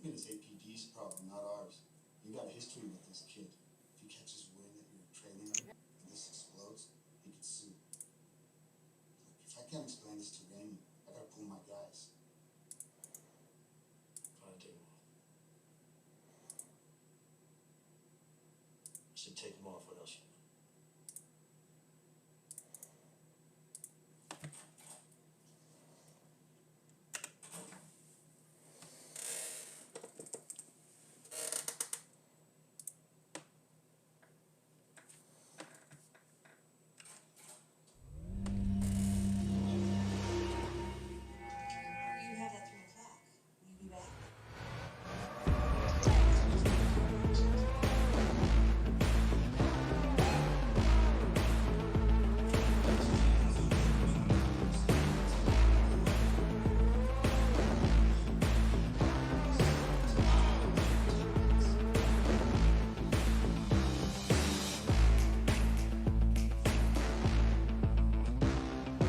been his APD's problem, not ours. You got a history with this kid. If he catches wind that you're trailing him and this explodes, he could sue. Look, if I can't explain this to Raymond, I gotta pull my guys. Fine, take him off. You should take him off. What else you want? You have at 3 o'clock. Will you be back?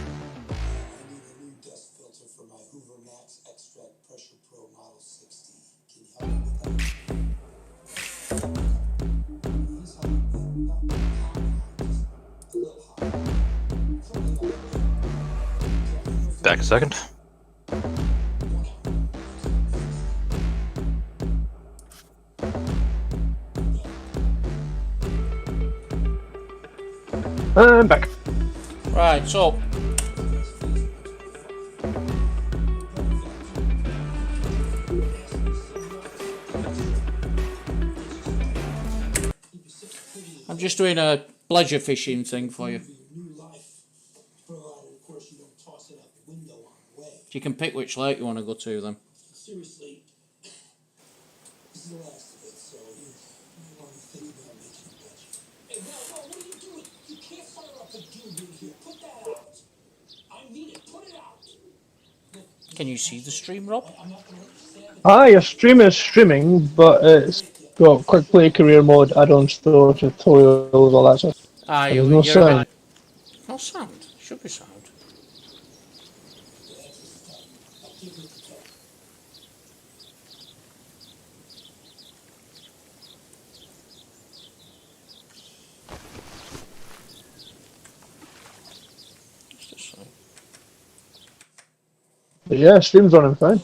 I need a new dust filter for my Hoover Max Extract Pressure Pro Model 60. Can you help me with that? He's hot, man. Not hot, just a little hot. It's only like Back a second. I'm back. Right, so I'm just doing a pleasure fishing thing for you. new life. Provided, of course, you don't toss it out the window on the way. You can pick which lake you want to go to then. Seriously, this is the last of it, so you want to think about making a budget. Hey, no, what are you doing? You can't fire up a dude in here. Put that out. I mean it. Put it out. Can you see the stream, Rob? I'm not going to let you stand it. Your stream is streaming, but it's got quick play, career mode, add-on store, tutorials, all that stuff. Ah, And there's no you're a sound. bit... No sound. Should be sound. That's the stuff. I'll give it the talk. It's just like... But yeah, stream's running fine.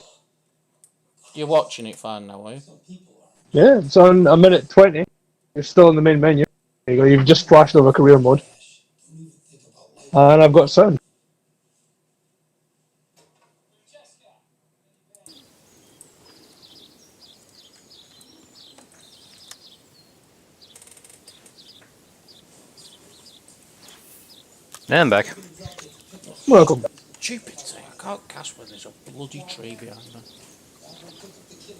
You're watching it fine now, are you? Some people are. Yeah, it's on a minute 20. You're still in the main menu. There you go. You've just flashed over career mode. Cash. Don't even think about life. And I've got sound. And I'm back. Welcome back. Stupid thing. I can't cast when there's a bloody tree behind me. Hello, Kitty.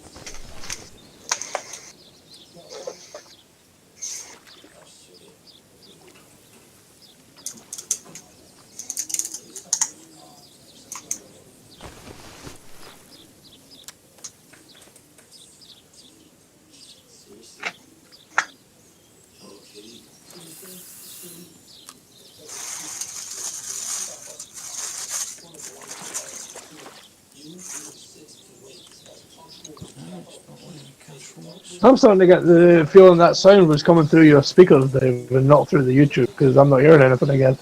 I'm starting to get the feeling that sound was coming through your speakers, Dave, and not through the YouTube, because I'm not hearing anything again.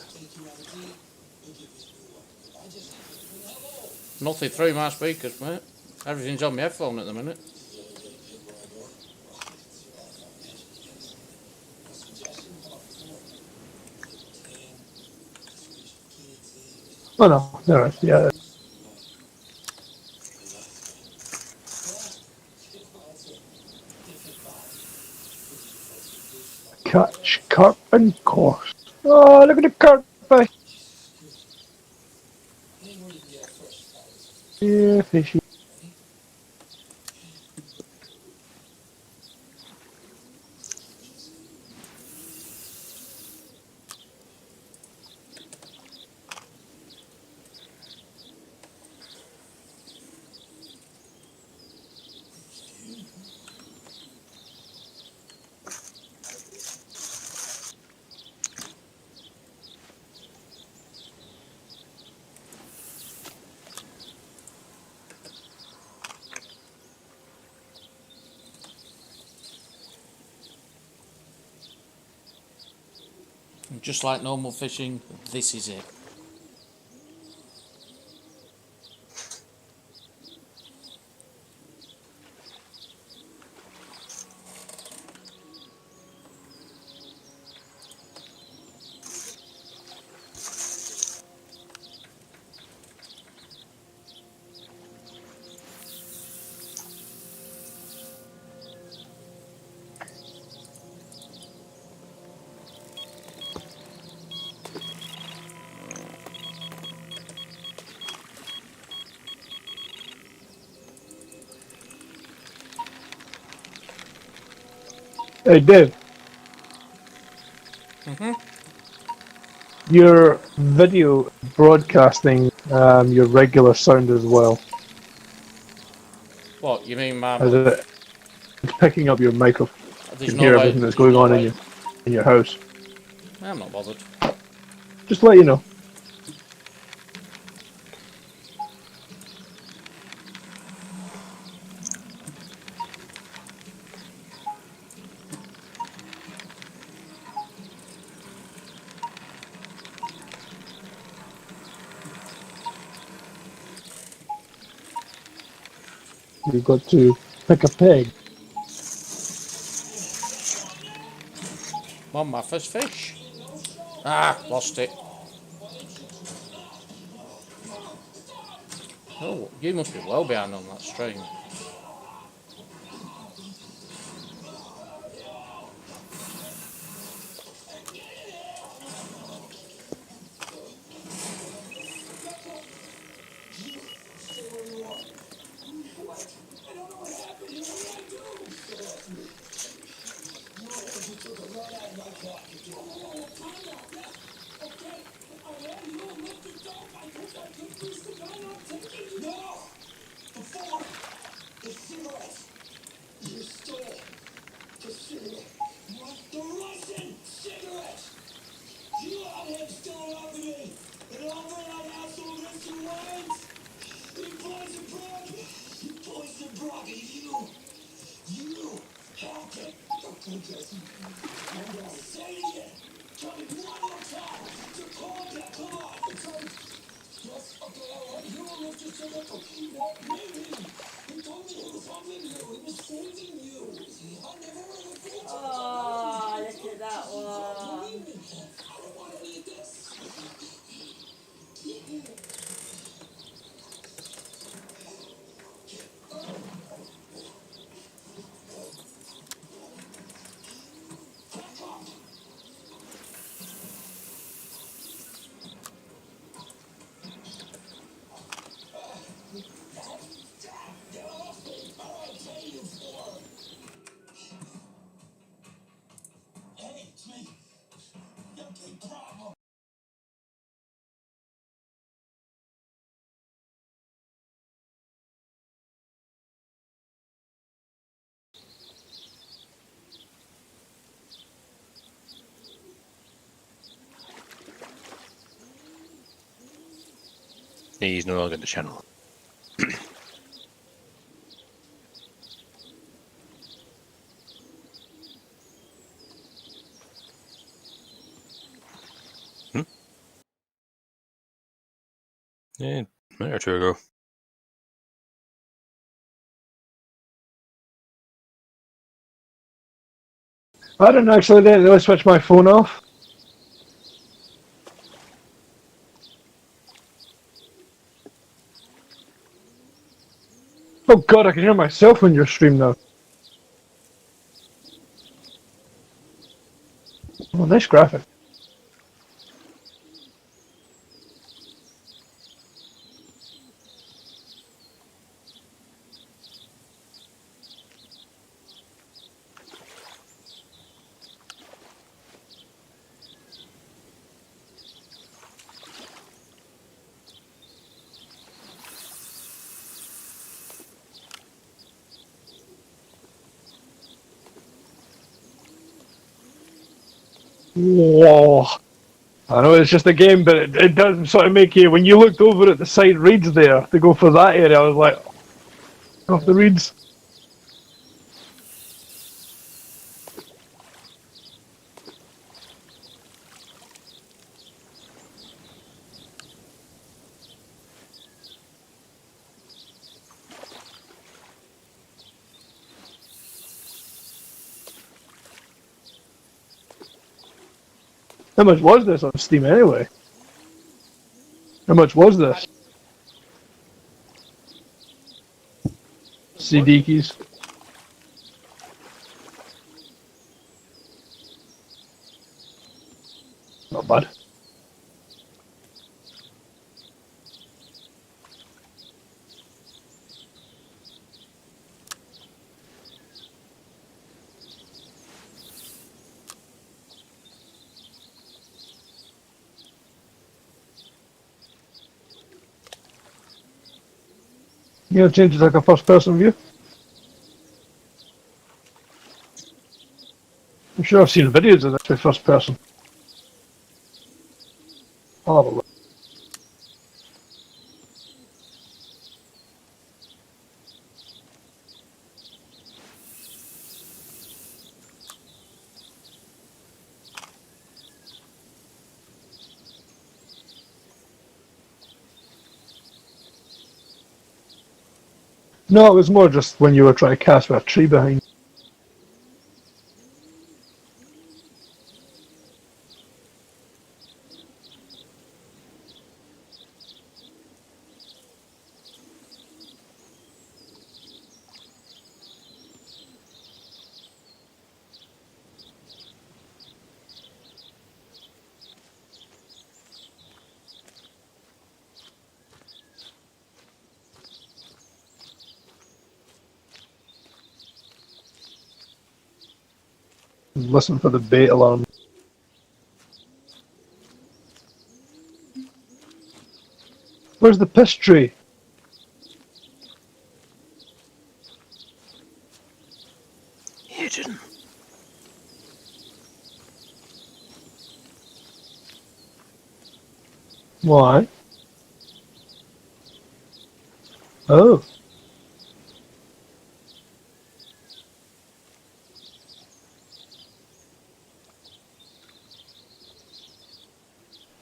Nothing through my speakers, mate. Everything's on my headphone at the minute. Oh no, no, yeah. Catch carp and course. Oh, look at the carp fish. Yeah, fishy. just like normal fishing, this is it. Hey, Dave. Your video broadcasting your regular sound as well. What, you mean As it, it's picking up your microphone. You there's can no hear way... everything that's going on in your house. I'm not bothered. Just to let you know. You've got to pick a peg. Come on, my first fish. Ah, lost it. Oh, you must be well behind on that stream. Oh, look at that one. He's no longer in the channel. Yeah, a minute or two ago. I didn't really switch my phone off. Oh god, I can hear myself on your stream now. Oh, nice graphic. Whoa. I know it's just a game, but it does sort of make you, when you looked over at the side reeds there to go for that area, I was like, off the reeds. How much was this on Steam anyway? How much was this? CD keys. Not bad. You know, change it to like a first person view? I'm sure I've seen videos of this with first person. I'll have a look. No, it was more just when you were trying to cast with a tree behind. Listen for the bait alarm. Where's the piss tree? Hidden. Why? Oh.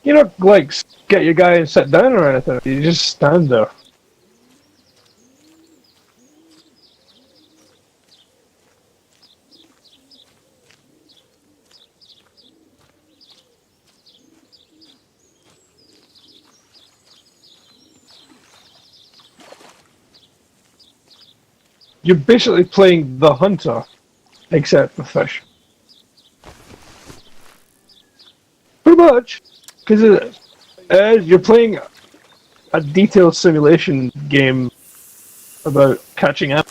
You don't like get your guy and sit down or anything. You just stand there. You're basically playing the hunter, except for fish. Pretty much, because you're playing a detailed simulation game about catching up.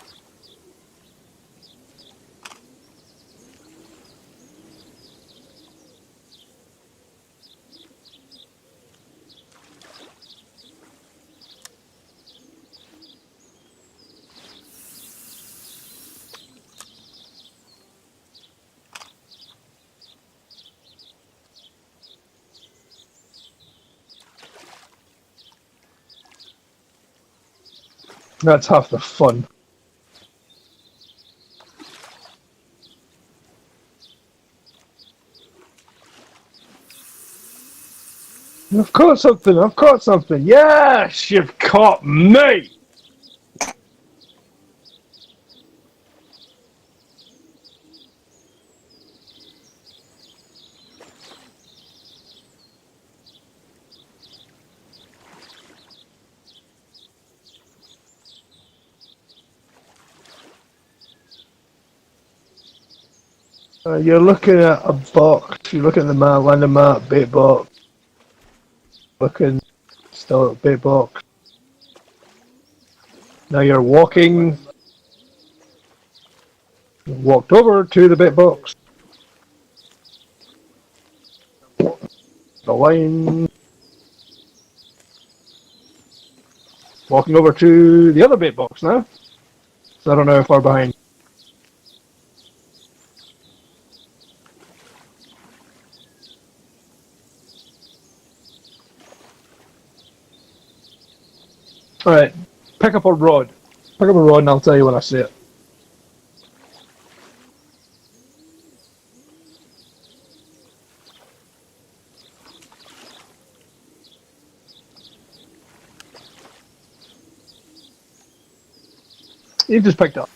That's half the fun. I've caught something, I've caught something. Yes, you've caught me! You're looking at a box, you're looking at the map, landing map, bait box. Looking, still at bait box. Now you're walking. You walked over to the bait box. The line. Walking over to the other bait box now. So I don't know how far behind. Alright, pick up a rod. Pick up a rod and I'll tell you when I see it. You just picked up.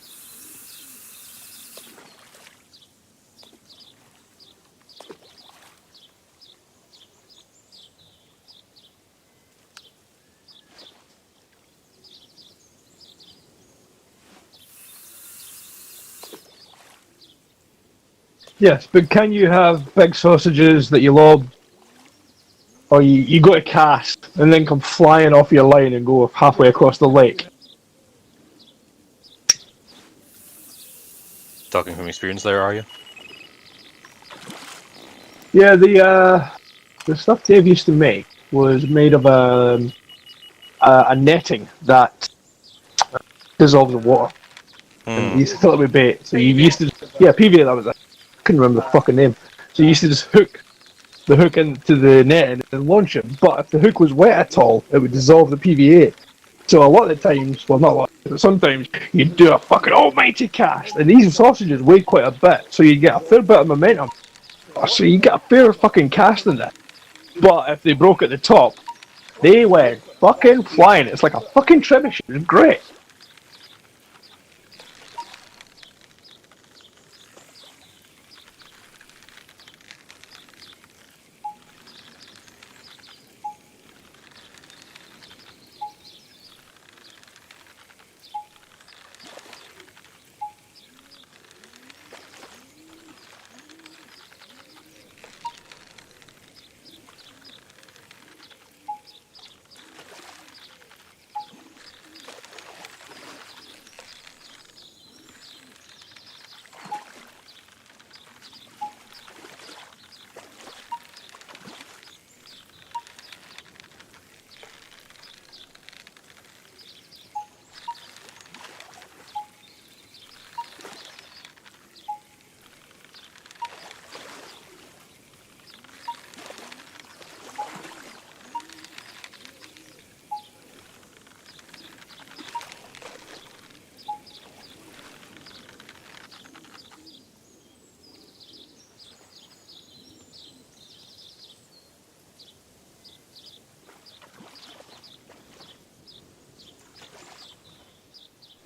Yes, but can you have big sausages that you lob, or you go to cast and then come flying off your line and go halfway across the lake? Talking from experience there, are you? Yeah, the stuff Dave used to make was made of a netting that dissolves in water. And you used to fill it with bait. So you used to, yeah, PVA, that was it. I couldn't remember the fucking name. So you used to just hook the hook into the net and launch it. But if the hook was wet at all, it would dissolve the PVA. So a lot of the times, well, not a lot, but sometimes you'd do a fucking almighty cast. And these sausages weigh quite a bit, so you get a fair bit of momentum. So you get a fair fucking cast in there. But if they broke at the top, they went fucking flying. It's like a fucking trebuchet. It was great.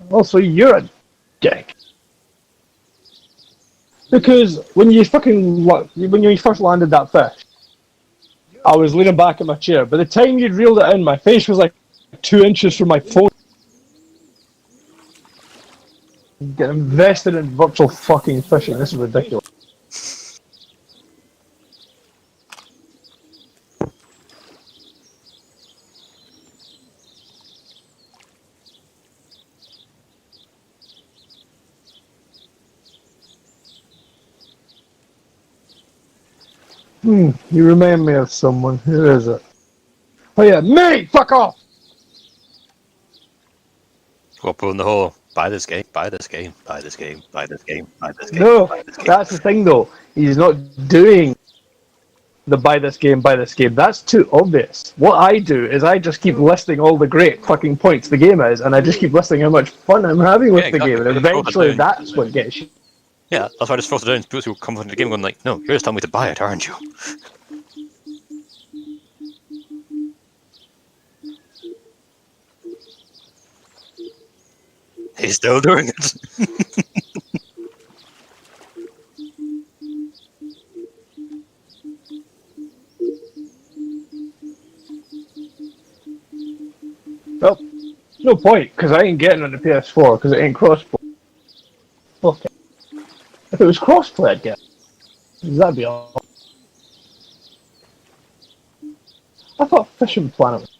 Also, you're a dick. Because when you when you first landed that fish, I was leaning back in my chair. By the time you'd reeled it in, my face was like 2 inches from my phone. Get invested in virtual fucking fishing. This is ridiculous. You remind me of someone. Who is it? Oh yeah, me! Fuck off! Well, pulling the whole buy this game, buy this game, buy this game, buy this game, buy this game, No, buy this game. that's the thing though. He's not doing the buy this game, buy this game. That's too obvious. What I do is I just keep listing all the great fucking points the game is, and I just keep listing how much fun I'm having with the game, and eventually that's what gets you. Yeah, that's why I just filtered down people who come into the game going like, no, you're just telling me to buy it, aren't you? He's still doing it. Well, no point, because I ain't getting on the PS4, because it ain't crossplay. Fuck it. If it was crossplay, I'd get it. That'd be all. I thought Fishing Planet was...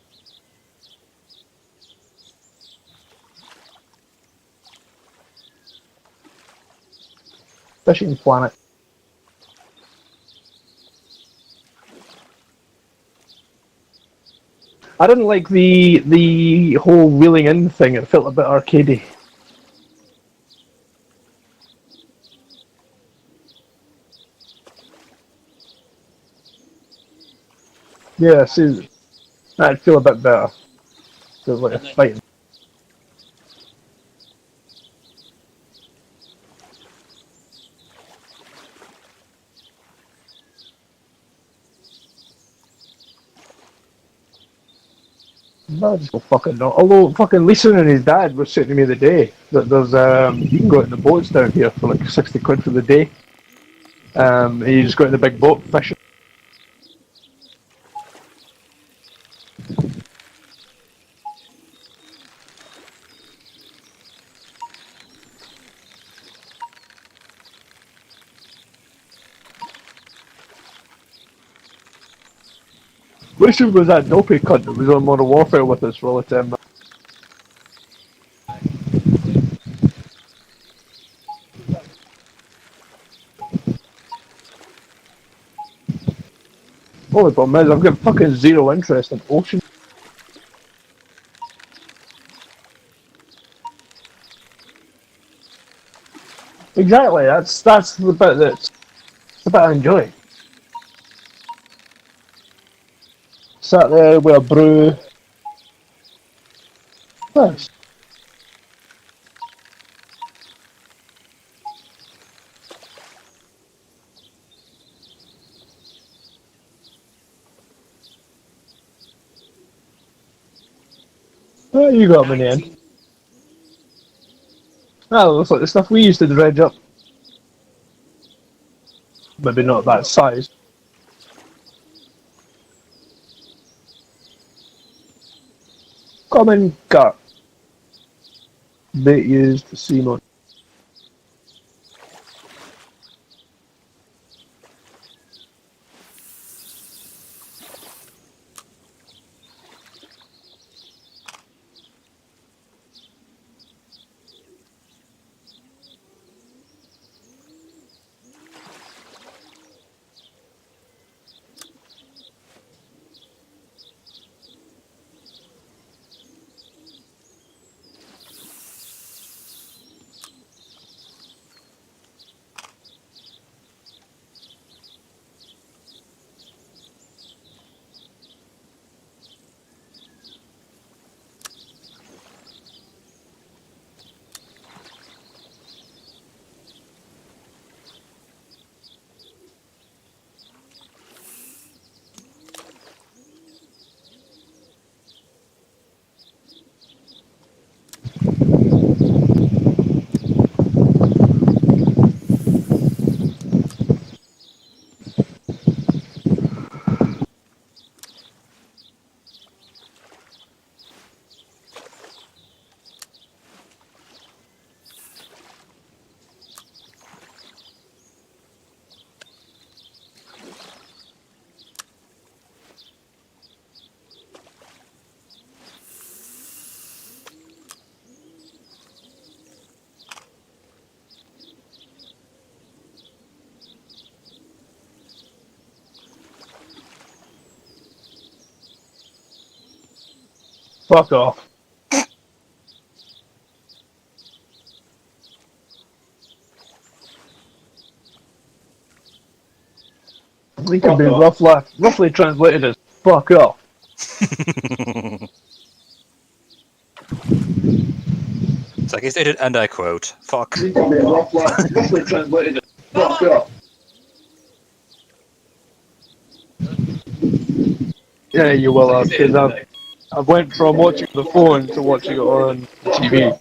Fishing Planet. I didn't like the whole wheeling in thing. It felt a bit arcadey. Yeah, see, I'd feel a bit better. Feels like a fight. No, I just go fucking not. Although fucking Lisa and his dad was saying to me the day that there's you can go out in the boats down here for like 60 quid for the day. And you just go in the big boat fishing. Wish it was that dopey cunt that was on Modern Warfare with us for all the time. Only problem is I've got fucking zero interest in ocean. Exactly, that's the bit that's the bit I enjoy. Sat there with a brew. Nice. Oh, you got me then. That looks like the stuff we used to dredge up. Maybe not that size. Common cut. Bait used for Seamon. Fuck off. It can be roughly translated as fuck off. It's like he stated, and I quote, fuck. It can be roughly translated as fuck off. Yeah, you will have, because I went from watching the phone to watching it on the TV.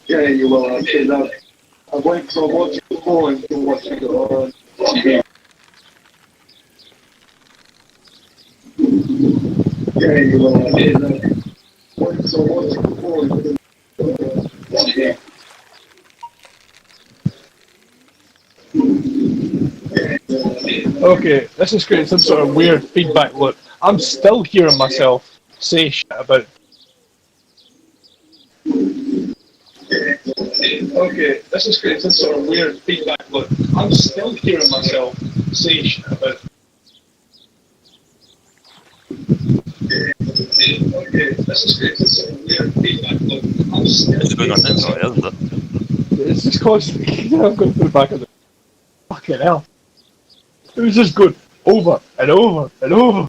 Yeah, you will have, because I went from watching the phone to watching it on TV. Yeah, you will have, because I went from watching the phone to TV. Okay, this is creating some sort of weird feedback loop. I'm still hearing myself say shit about. Okay, this is creating some sort of weird feedback loop. I'm still hearing myself say shit about. Okay, this is creating some sort of weird feedback loop. I'm still It's going on hearing now, myself. isn't it? It's just constantly. I'm going to put it back in the. Fucking hell. It was just good over and over and over.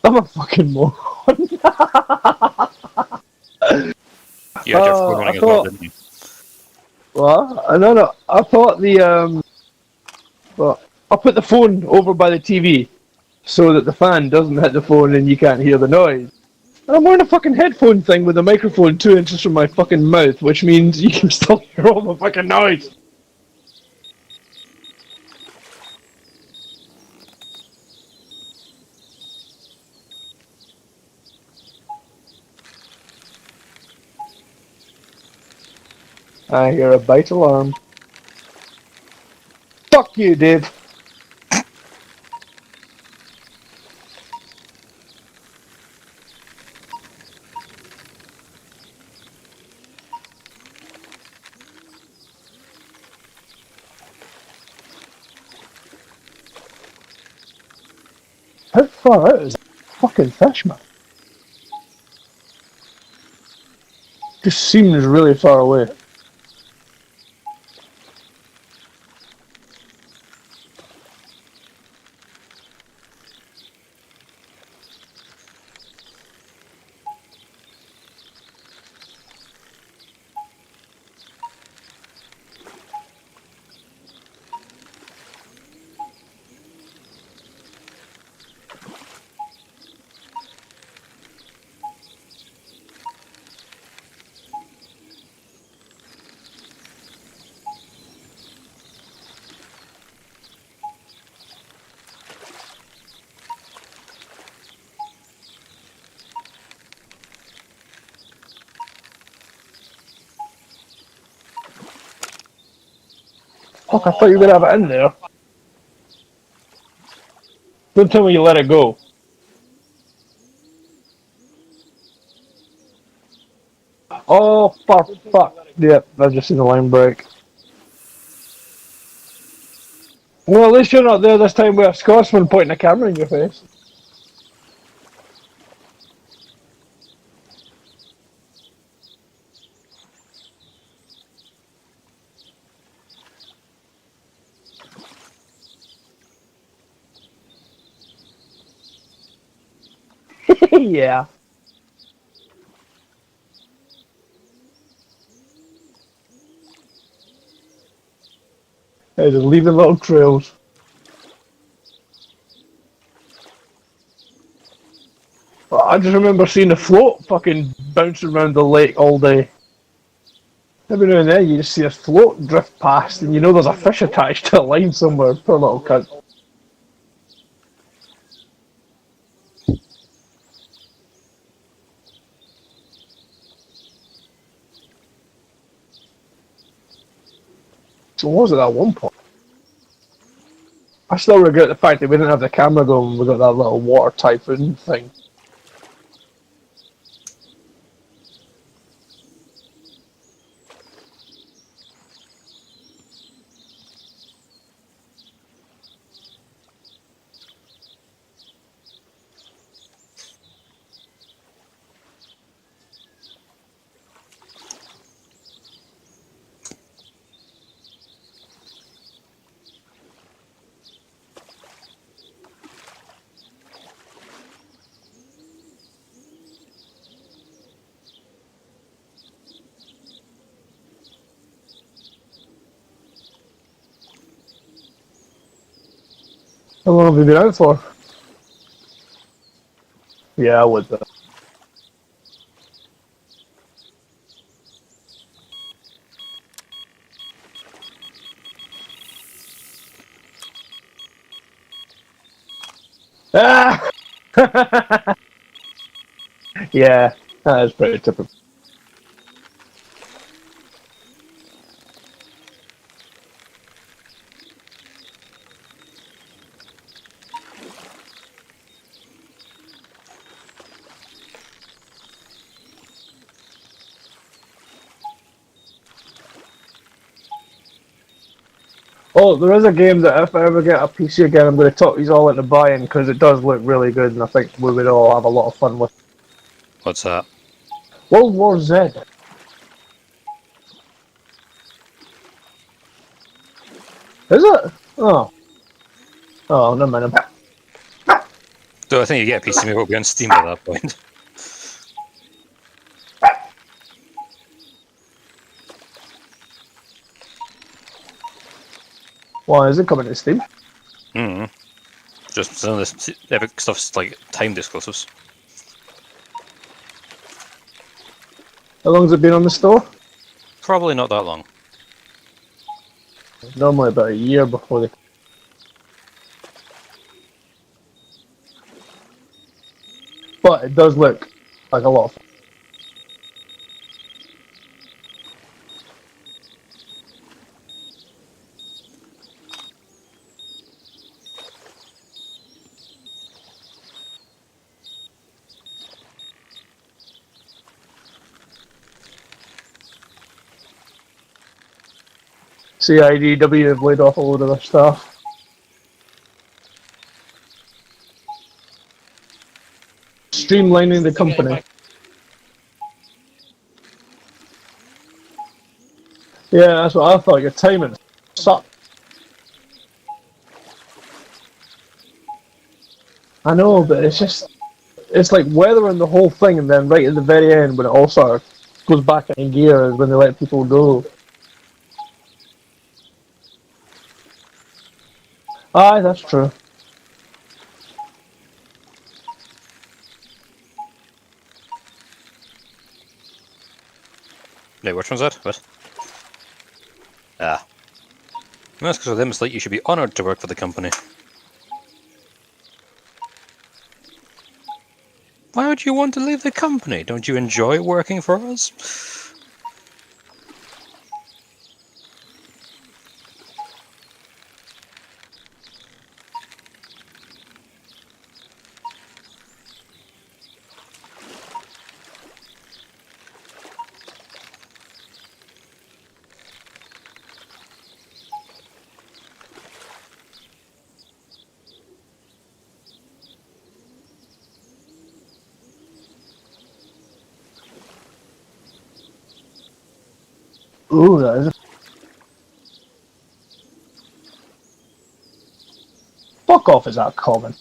I'm a fucking moron. You had your phone running as well, didn't you? What? No. I thought well, I'll put the phone over by the TV so that the fan doesn't hit the phone and you can't hear the noise. And I'm wearing a fucking headphone thing with a microphone 2 inches from my fucking mouth, which means you can still hear all the fucking noise. I hear a bite alarm. Fuck you, Dave. How far out is that fucking fish, man? Just seems really far away. Fuck, I thought you were gonna have it in there. Don't tell me you let it go. Oh, fuck. Yep, I've just seen the line break. Well, at least you're not there this time with a Scotsman pointing a camera in your face. Yeah. Hey, just leaving little trails. I just remember seeing a float fucking bouncing around the lake all day. Every now and then you just see a float drift past and you know there's a fish attached to a line somewhere. Poor little cunt. So what was it at one point? I still regret the fact that we didn't have the camera going when we got that little water typhoon thing. How long have you been out for? Yeah, I would. Ah! Yeah, that is pretty typical. Oh, there is a game that if I ever get a PC again, I'm going to talk these all into buying because it does look really good and I think we would all have a lot of fun with. What's that? World War Z. Is it? Oh. Oh, never mind. So I think you get a PC, maybe it'll be on Steam at that point. Why is it coming to Steam? Mm. Just some of this Epic stuff's like timed exclusives. How long's it been on the store? Probably not that long. Normally about a year before they. But it does look like a lot of fun. CIDW have laid off a load of their staff. Streamlining the company. Yeah, that's what I thought. Your timing sucked. I know, but it's like weathering the whole thing, and then right at the very end, when it all sort of goes back in gear, is when they let people go. Aye, that's true. Wait, which one's that? What? Ah. That's because of them, it's like you should be honoured to work for the company. Why would you want to leave the company? Don't you enjoy working for us? Ooh, that is. Fuck off, is that common?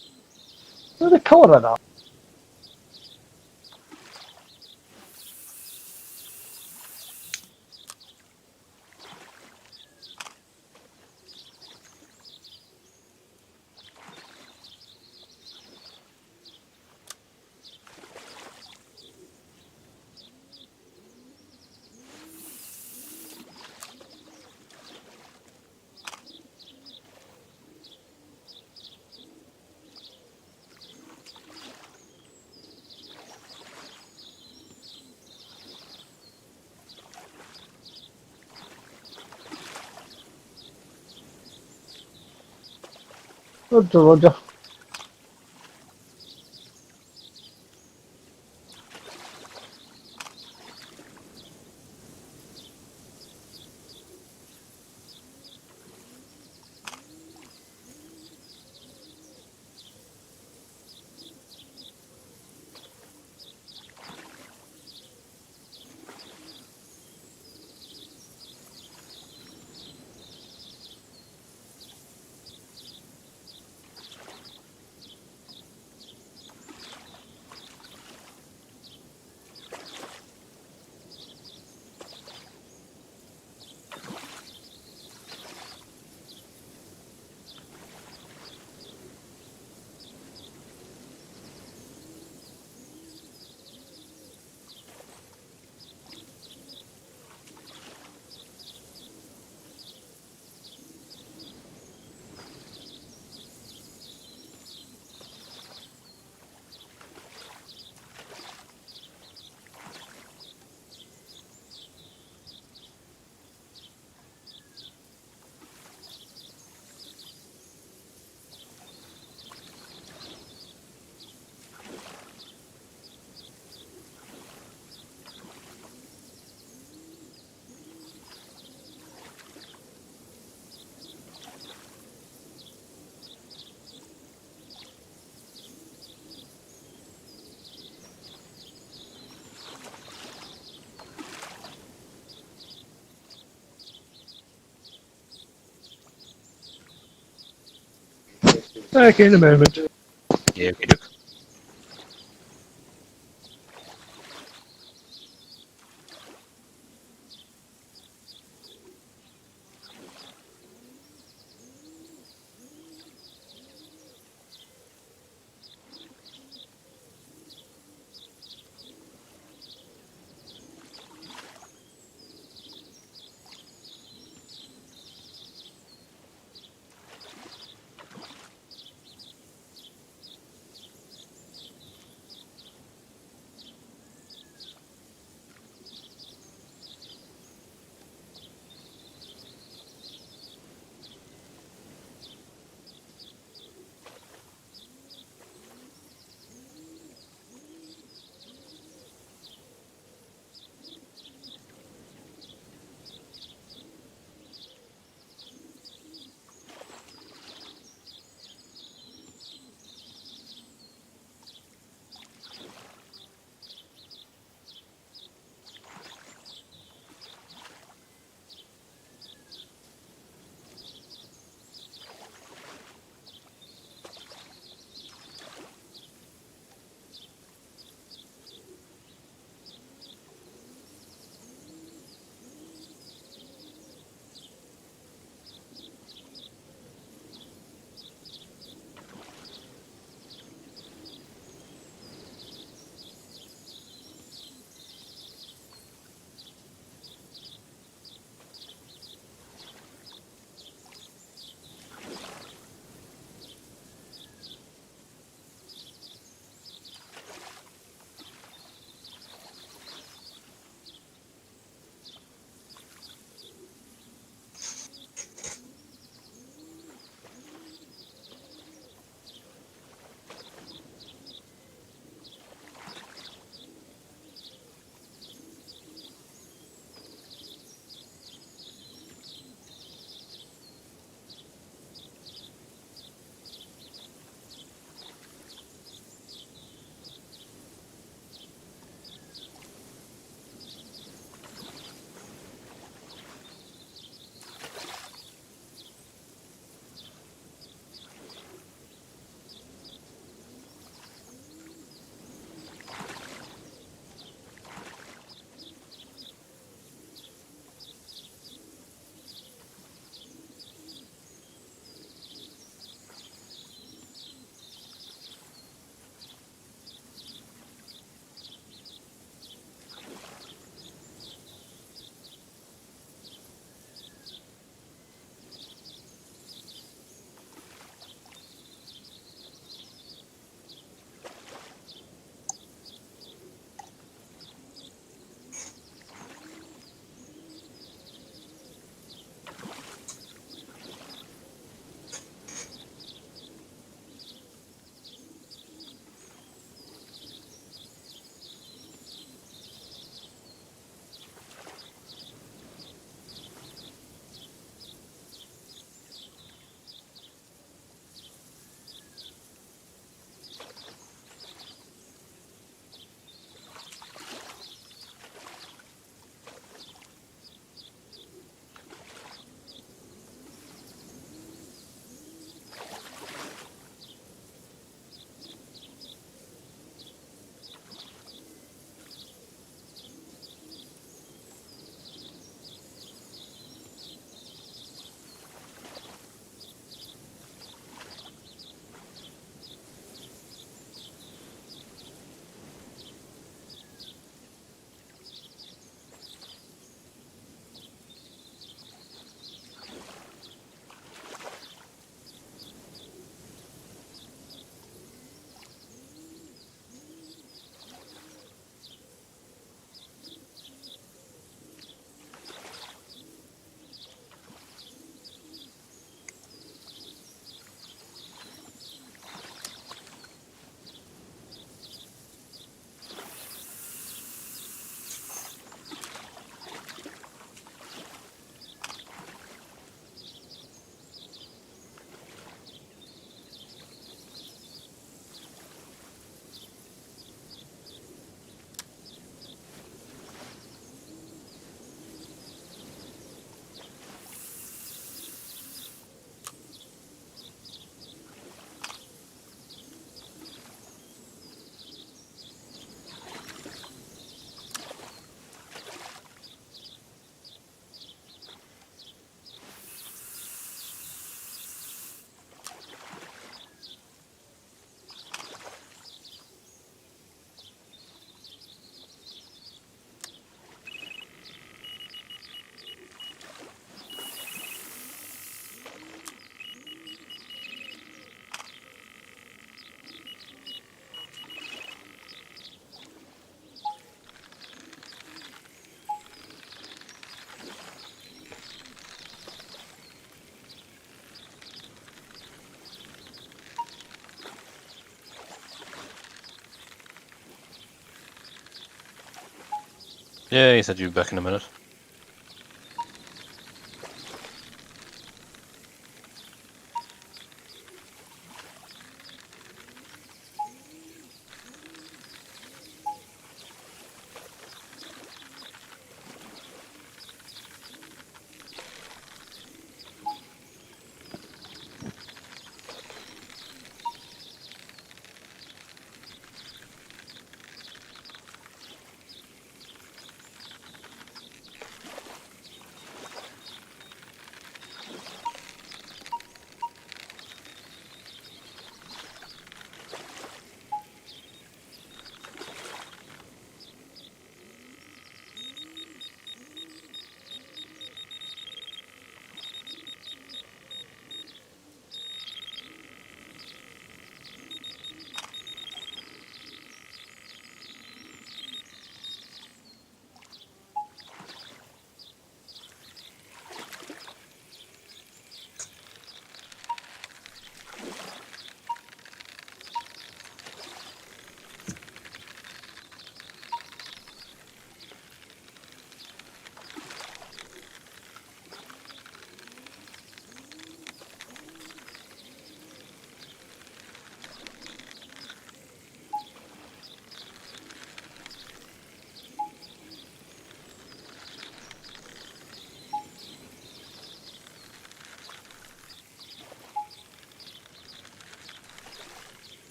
What's the colour of that? Roger, Roger. Back in a moment. Yeah, okay, look. Yeah, he said you'd be back in a minute.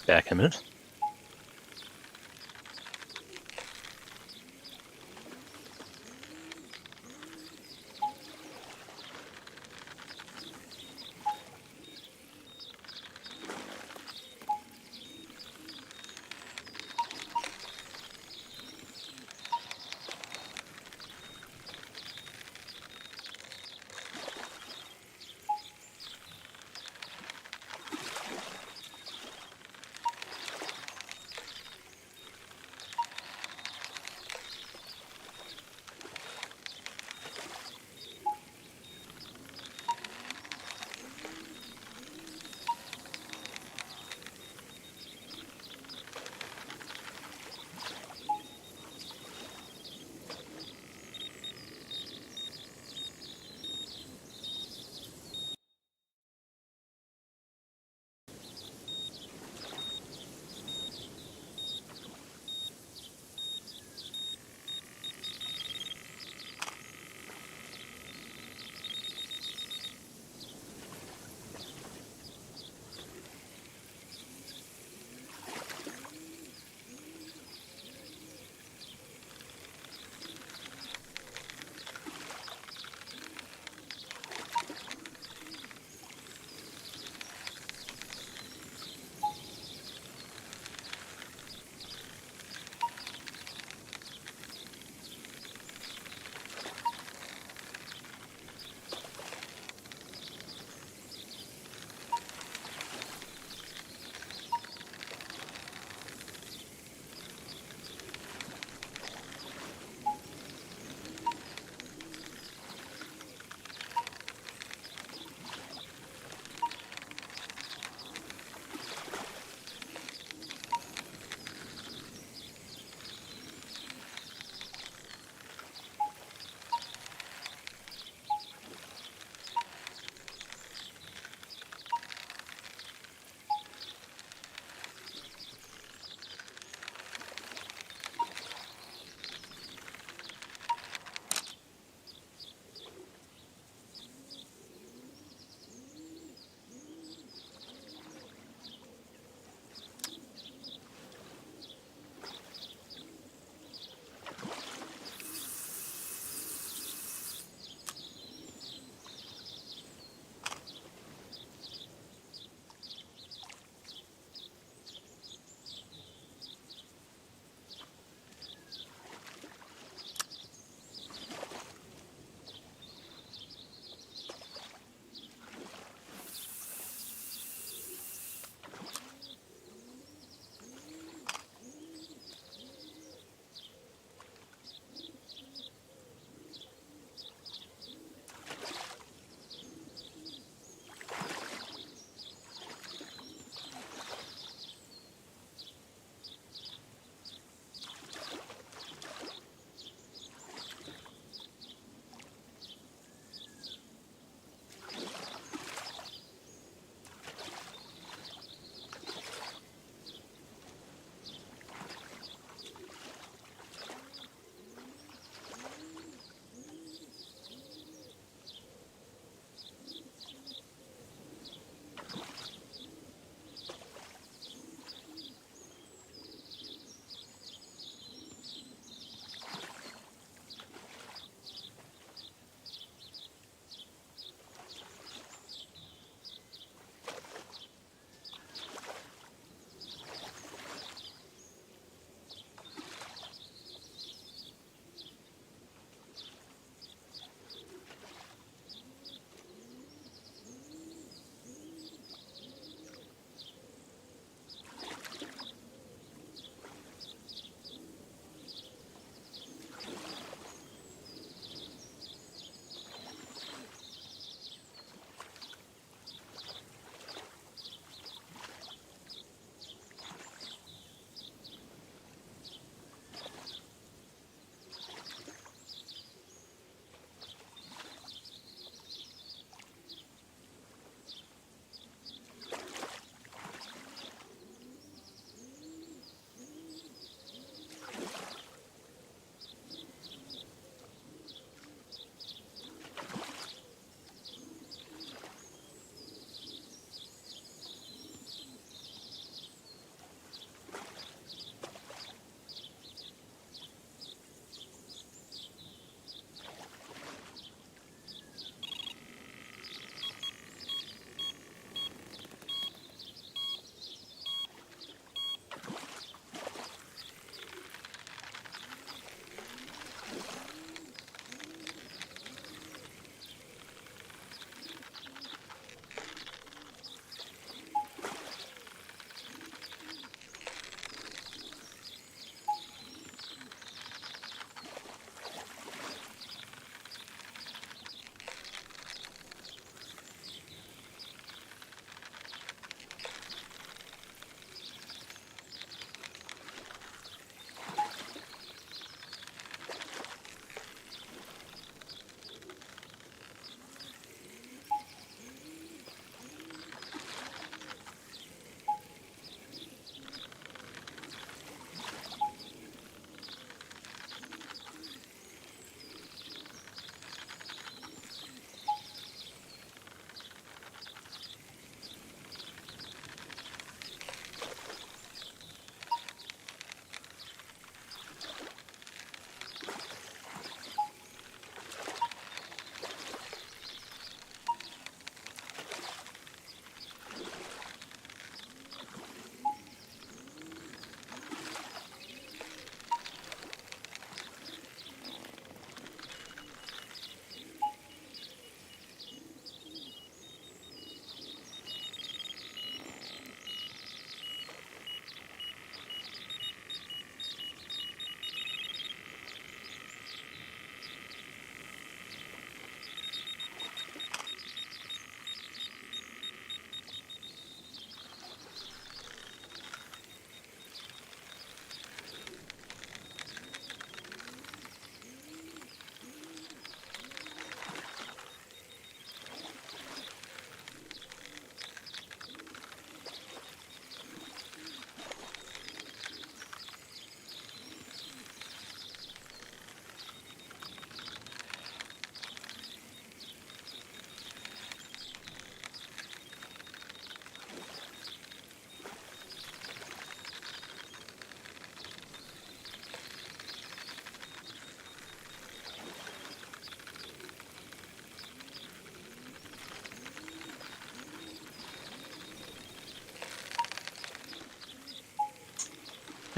Back in a minute.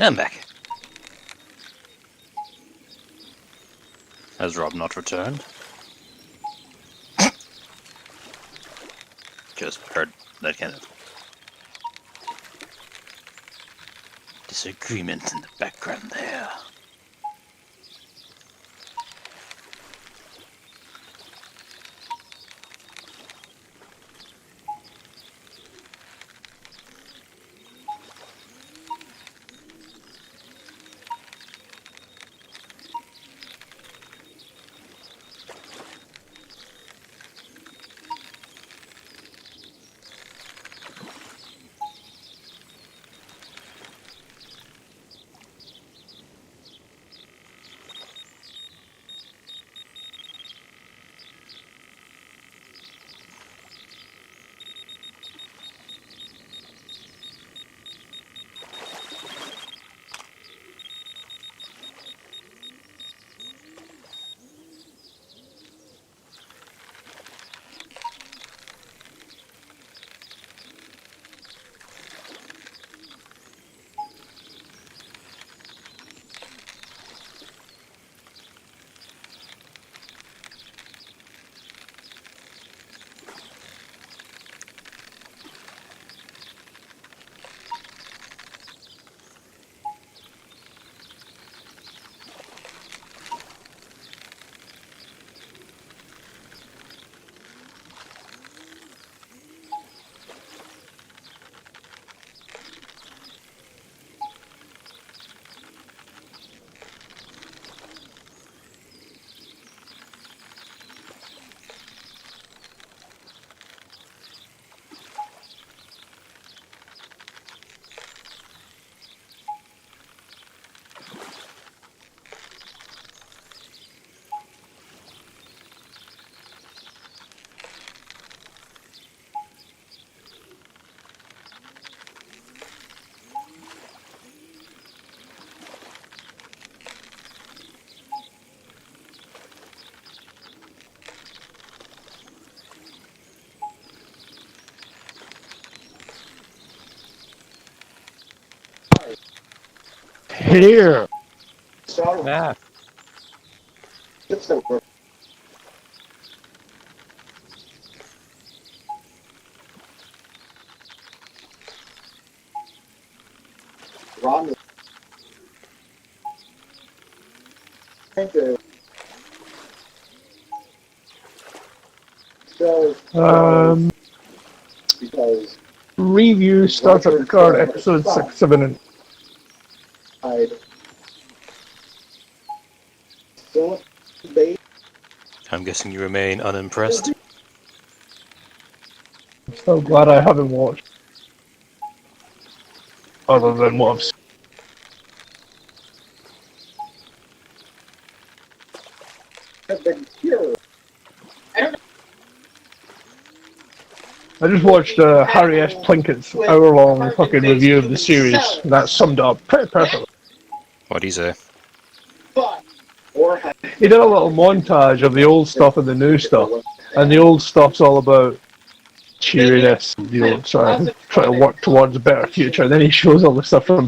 I'm back. Has Rob not returned? Just heard that kind of disagreement in the background there. Here. Ah. Ron because Review Star Trek Picard episode 6, 7, and I'd so they I'm guessing you remain unimpressed. I'm so glad I haven't watched other than what I've seen. have been here. I just watched Harry S. Plinkett's hour-long fucking review of the series, and that summed it up pretty perfectly. What'd he say? But or have He did a little montage of the old stuff and the new stuff, and the old stuff's all about cheeriness, you know, trying to work towards a better future. And then he shows all the stuff from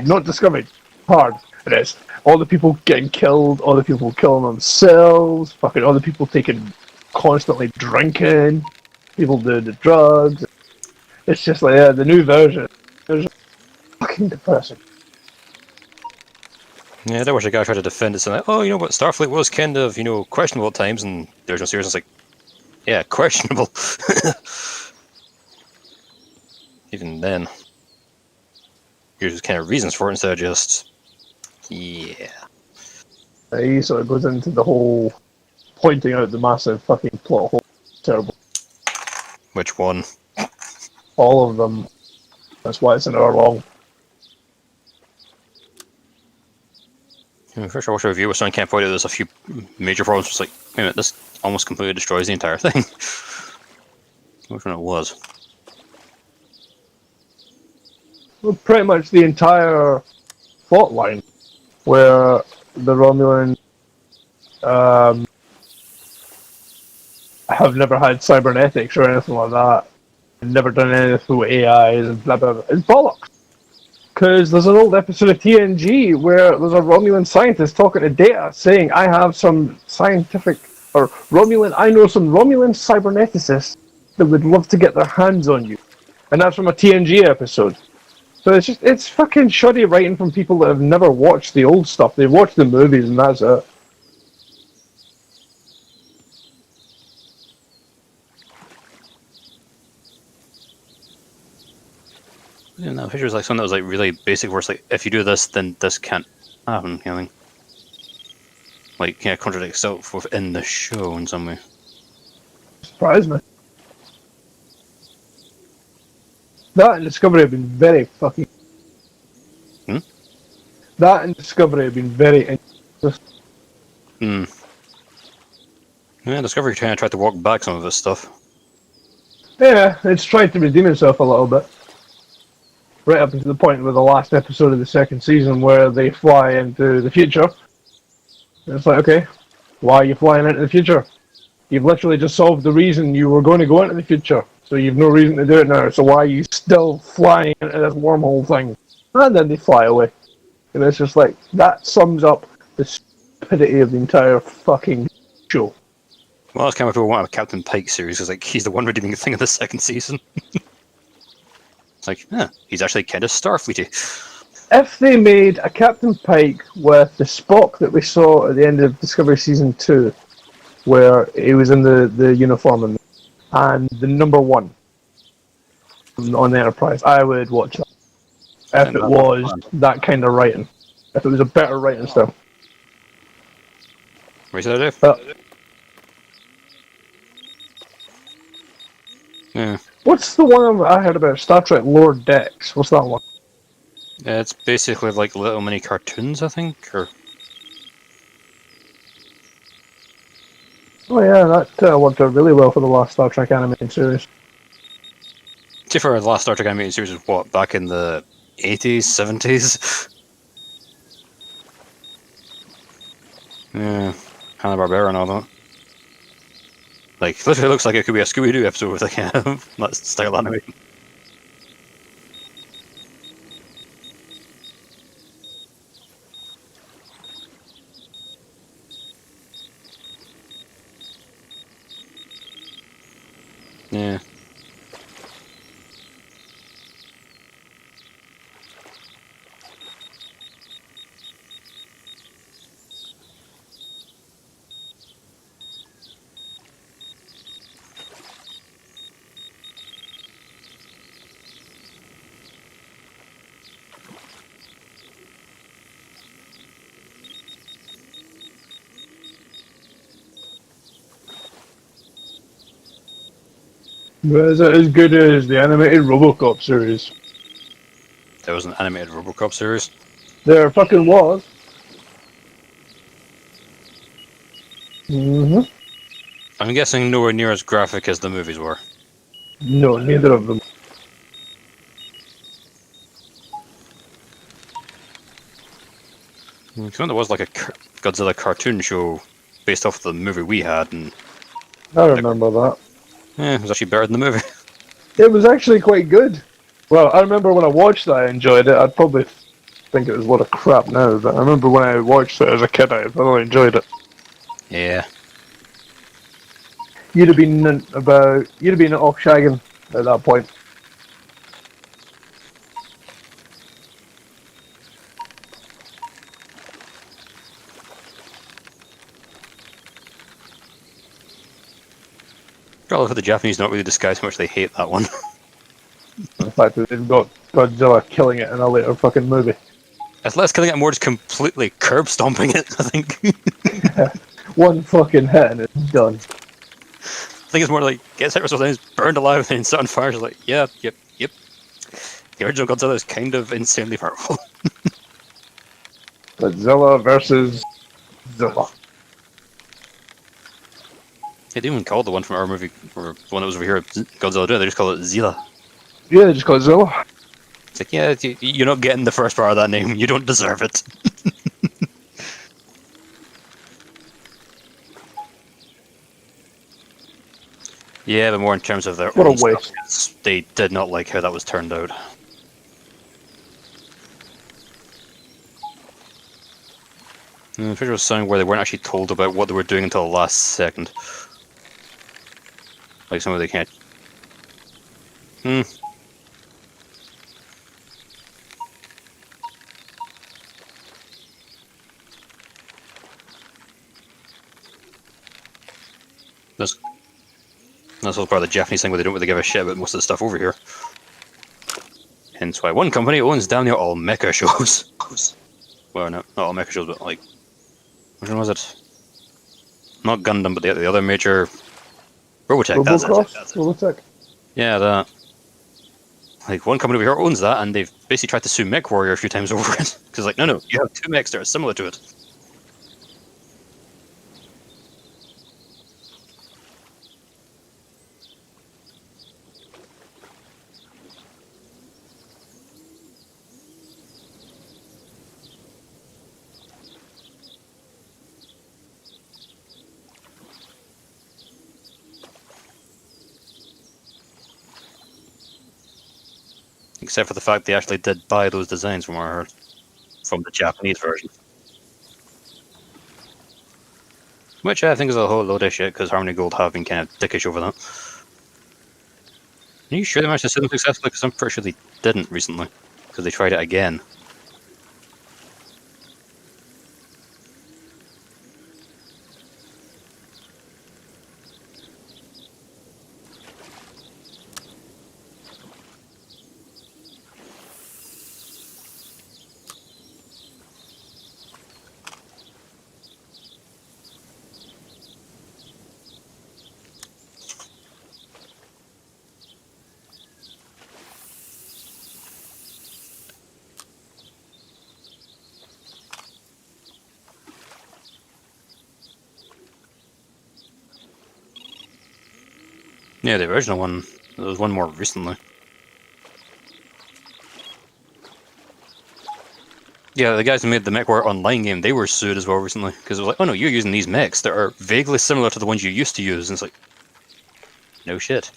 not Discovery, hard it is. All the people getting killed, all the people killing themselves, fucking all the people constantly drinking, people doing the drugs. It's just like, yeah, the new version. It's fucking depressing. Yeah, there was a guy trying to defend it, saying, like, oh, you know what, Starfleet was kind of, you know, questionable at times, and there's no series. It's like, yeah, questionable. Even then, here's kind of reasons for it instead of just, yeah. He sort of goes into the whole pointing out the massive fucking plot hole. Terrible. Which one? All of them. That's why it's an hour long. First I watched a review where someone can't point out there's a few major problems. It's like, wait a minute, this almost completely destroys the entire thing. Which one it was? Well, pretty much the entire plot line where the Romulan have never had cybernetics or anything like that, never done anything with AIs and blah blah blah. It's bollocks. Because there's an old episode of TNG where there's a Romulan scientist talking to Data saying, I have some scientific, or Romulan, I know some Romulan cyberneticists that would love to get their hands on you. And that's from a TNG episode. So it's fucking shoddy writing from people that have never watched the old stuff. They've watched the movies and that's it. Yeah, no, picture was like something that was like really basic, where it's like, if you do this, then this can't happen, kind of thing. Like, yeah, contradicts itself within the show in some way. Surprised me. That and Discovery have been very fucking... That and Discovery have been very interesting. Yeah, Discovery kind of tried to walk back some of this stuff. Yeah, it's tried to redeem itself a little bit. Right up to the point with the last episode of the second season where they fly into the future. And it's like, okay, why are you flying into the future? You've literally just solved the reason you were going to go into the future. So you've no reason to do it now. So why are you still flying into this wormhole thing? And then they fly away. And it's just like, that sums up the stupidity of the entire fucking show. Well, that's kind of what people want of Captain Pike series, because like, he's the one redeeming thing of the second season. It's like, yeah, he's actually kind of Starfleety. If they made a Captain Pike with the Spock that we saw at the end of Discovery Season 2, where he was in the uniform and the number 1 on the Enterprise, I would watch that. If it was that kind of writing. If it was a better writing style. What did I do? Yeah. What's the one I heard about? Star Trek Lower Decks. What's that one? It's basically like little mini cartoons, I think, or... Oh yeah, that worked out really well for the last Star Trek animated series. To be fair, the last Star Trek animated series was what, back in the 80s, 70s? Yeah, Hanna-Barbera and all that. Like, literally looks like it could be a Scooby-Doo episode with like that style animation. Yeah. Was it as good as the animated RoboCop series? There was an animated RoboCop series. There fucking was. Mm-hmm. I'm guessing nowhere near as graphic as the movies were. No, neither of them. There was like a Godzilla cartoon show based off the movie we had, and I remember that. yeah, it was actually better than the movie. It was actually quite good. Well, I remember when I watched that, I enjoyed it. I'd probably think it was a lot of crap now, but I remember when I watched it as a kid, I really enjoyed it. Yeah. You'd have been off shagging at that point. I love how the Japanese don't really disguise how much they hate that one. The fact that they've got Godzilla killing it in a later fucking movie. It's less killing it, more just completely curb stomping it, I think. One fucking hit and it's done. I think it's more like, gets hit or something, it's burned alive, and then set on fire. It's like, yeah, yep. The original Godzilla is kind of insanely powerful. Godzilla versus Zilla. They didn't even call the one from our movie, or the one that was over here, Godzilla, they just call it Zilla. Yeah, they just got Zilla. It's like, yeah, you're not getting the first part of that name, you don't deserve it. Yeah, but more in terms of their What a own waste. stuff, they did not like how that was turned out. I'm pretty sure it was something where they weren't actually told about what they were doing until the last second. Like some of they can't. That's all part of the Japanese thing where they don't really give a shit about most of the stuff over here. Hence why one company owns damn near all mecha shows. Well, no, not all mecha shows, but like, which one was it? Not Gundam, but the other major Robotech. That's it. Robocross? Robotech? Yeah, that. Like one company over here owns that, and they've basically tried to sue Mech Warrior a few times over it. Because like, no, you have two mechs that are similar to it. Except for the fact they actually did buy those designs from what I heard. From the Japanese version. Which I think is a whole load of shit, because Harmony Gold have been kind of dickish over that. Are you sure they managed to sue them successfully? Because I'm pretty sure they didn't recently. Because they tried it again. Yeah, the original one. There was one more recently. Yeah, the guys who made the MechWarrior Online game, they were sued as well recently. Because it was like, oh no, you're using these mechs that are vaguely similar to the ones you used to use. And it's like, no shit.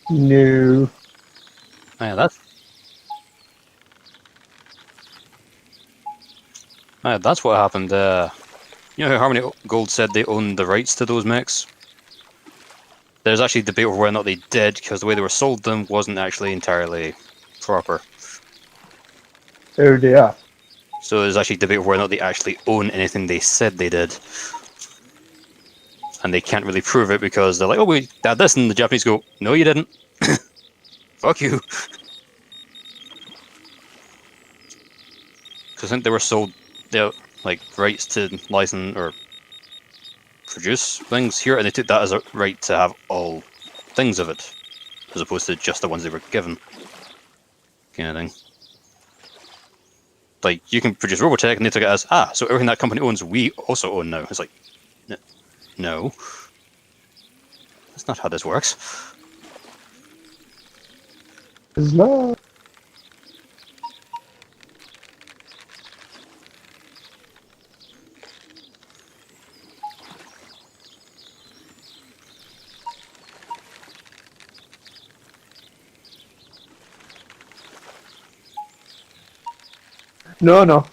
No. Yeah, that's what happened. You know how Harmony Gold said they owned the rights to those mechs? There's actually debate over whether or not they did, because the way they were sold them wasn't actually entirely proper. Oh dear. So there's actually debate over whether or not they actually own anything they said they did. And they can't really prove it because they're like, oh, we had this, and the Japanese go, no, you didn't. Fuck you. Because I think they were sold their like rights to license or produce things here, and they took that as a right to have all things of it, as opposed to just the ones they were given. Kind of thing. Like, you can produce Robotech, and they took it as, so everything that company owns, we also own now. It's like, no. That's not how this works. It's not. No, no.